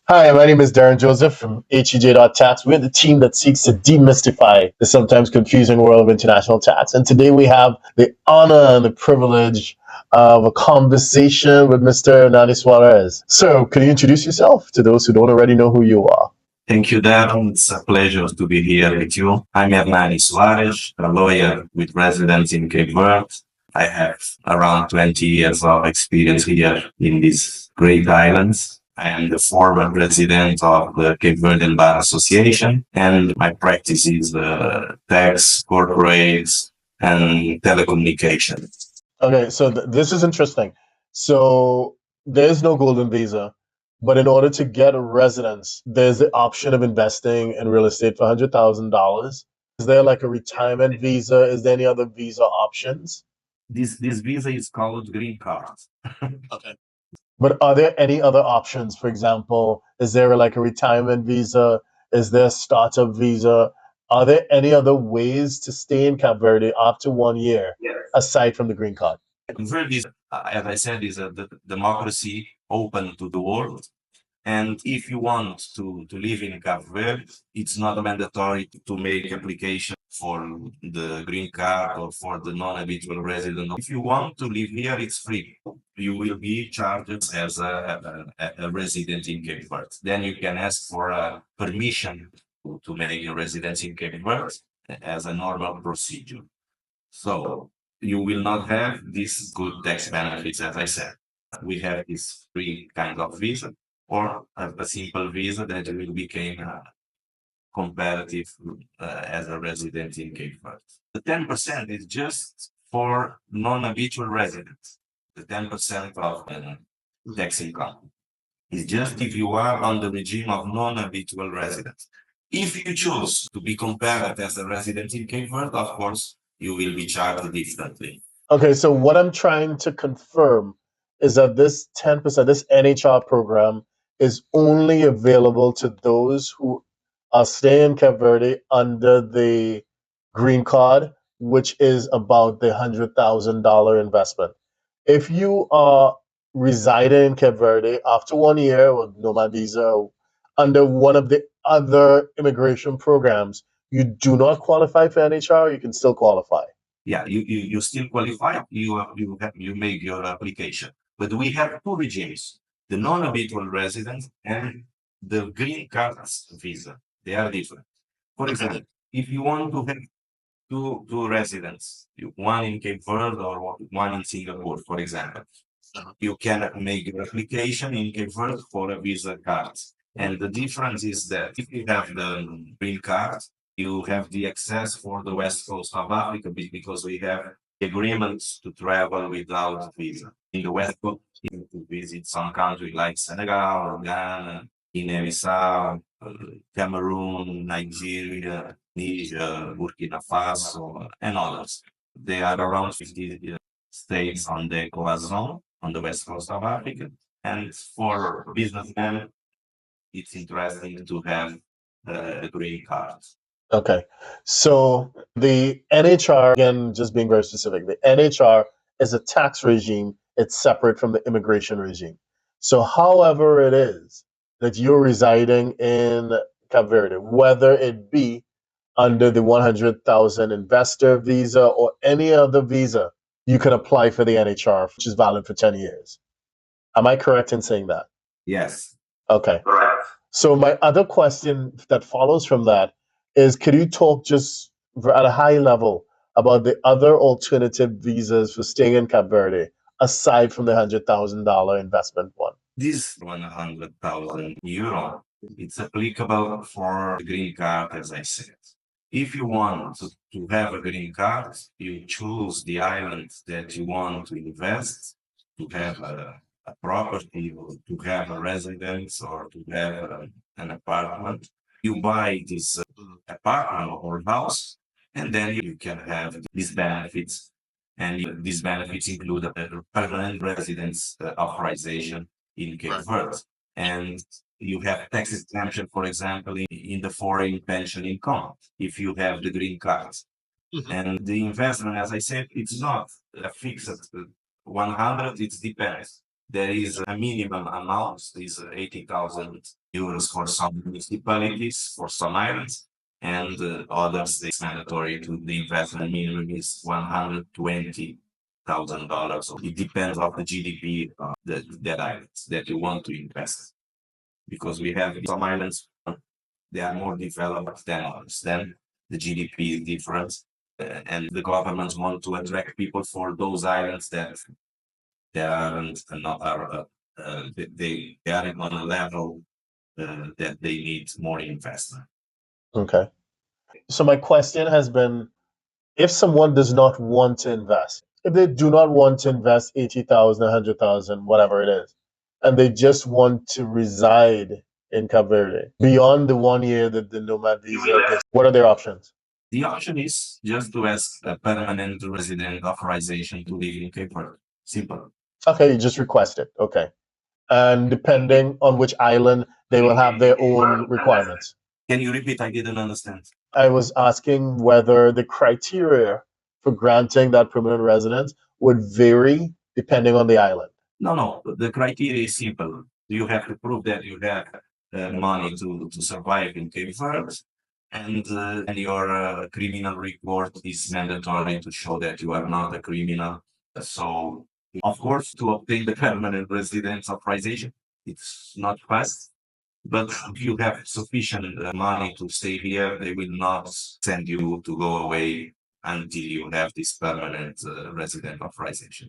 Hi, my name is Darren Joseph from HEJ.tax. We're the team that seeks to demystify the sometimes confusing world of international tax. And today we have the honor and the privilege of a conversation with Mr. Nani Suarez. So, can you introduce yourself to those who don't already know who you are? Thank you, Darren. It's a pleasure to be here with you. I'm Hernani Suarez, a lawyer with residence in Cape Verde. I have around 20 years of experience here in these great islands. I am the former president of the Cape Verdean Bar Association, and my practice is tax, corporates, and telecommunication. Okay, so this is interesting. So, there's no golden visa, but in order to get a residence, there's the option of investing in real estate for $100,000. Is there like a retirement visa? Is there any other visa options? This visa is called Green Card. Okay. But are there any other options? For example, is there like a retirement visa? Is there a startup visa? Are there any other ways to stay in Cape Verde after 1 year aside from the green card? Verde is, as I said, is a democracy open to the world. And if you want to live in Cape Verde, it's not mandatory to make application for the green card or for the non-habitual resident. If you want to live here, it's free. You will be charged as a resident in Cape Verde. Then you can ask for a permission to make your residence in Cape Verde as a normal procedure. So you will not have these good tax benefits, as I said. We have this three kind of visa or a simple visa that will become comparative as a resident in Cape Verde. The 10% is just for non-habitual residents. The 10% of tax income is just if you are on the regime of non-habitual residents. If you choose to be compared as a resident in Cape Verde, of course, you will be charged differently. Okay, so what I'm trying to confirm is that this 10%, this NHR program, is only available to those who are staying in Cape Verde under the green card, which is about the $100,000 investment. If you are residing in Cape Verde after 1 year with Nomad Visa under one of the other immigration programs, you do not qualify for NHR, you can still qualify. Yeah, you still qualify. You make your application, but we have two regimes: the non-habitual residence and the green card visa. They are different. For example, if you want to have two residents, one in Cape Verde or one in Singapore, for example, you can make your application in Cape Verde for a visa card. And the difference is that if you have the green card, you have the access for the west coast of Africa because we have agreements to travel without visa. In the west coast, you to visit some countries like Senegal, Ghana, Guinea-Bissau, Cameroon, Nigeria, Niger, Burkina Faso, and others. There are around 50 states on the ECOWAS zone on the west coast of Africa. And for businessmen, it's interesting to have a green card. Okay. So the NHR, again, just being very specific, the NHR is a tax regime. It's separate from the immigration regime. So, however it is that you're residing in Cape Verde, whether it be under the 100,000 investor visa or any other visa, you can apply for the NHR, which is valid for 10 years. Am I correct in saying that? Yes. Okay. Correct. So my other question that follows from that is, could you talk just at a high level about the other alternative visas for staying in Cape Verde aside from the $100,000 investment one? This 100,000 euro, it's applicable for the green card, as I said. If you want to have a green card, you choose the island that you want to invest, to have a property, or to have a residence, or to have an apartment. You buy this apartment or house, and then you can have these benefits. And these benefits include a permanent residence authorization in Cape Verde. And you have tax exemption, for example, in the foreign pension income if you have the green card. And the investment, as I said, it's not a fixed 100, it depends. There is a minimum amount, is 80,000 euros for some municipalities, for some islands, and others it's mandatory to the investment minimum is $120,000. So it depends on the GDP that islands that you want to invest. Because we have some islands, they are more developed than others. Then the GDP is different, and the governments want to attract people for those islands that they aren't not they are on a level that they need more investment. Okay. So my question has been, if someone does not want to invest, if they do not want to invest 80,000, 100,000, whatever it is, and they just want to reside in Cape Verde beyond the 1 year that the Nomad Visa gives, what are their options? The option is just to ask a permanent resident authorization to live in Cape Verde. Simple. Okay, you just request it. Okay. And depending on which island, they will have their own requirements. Can you repeat? I didn't understand. I was asking whether the criteria for granting that permanent residence would vary depending on the island. No. The criteria is simple. You have to prove that you have money to survive in Cape Verde, and your criminal record is mandatory to show that you are not a criminal. So, of course, to obtain the permanent residence authorization, it's not fast. But if you have sufficient money to stay here, they will not send you to go away until you have this permanent resident authorization.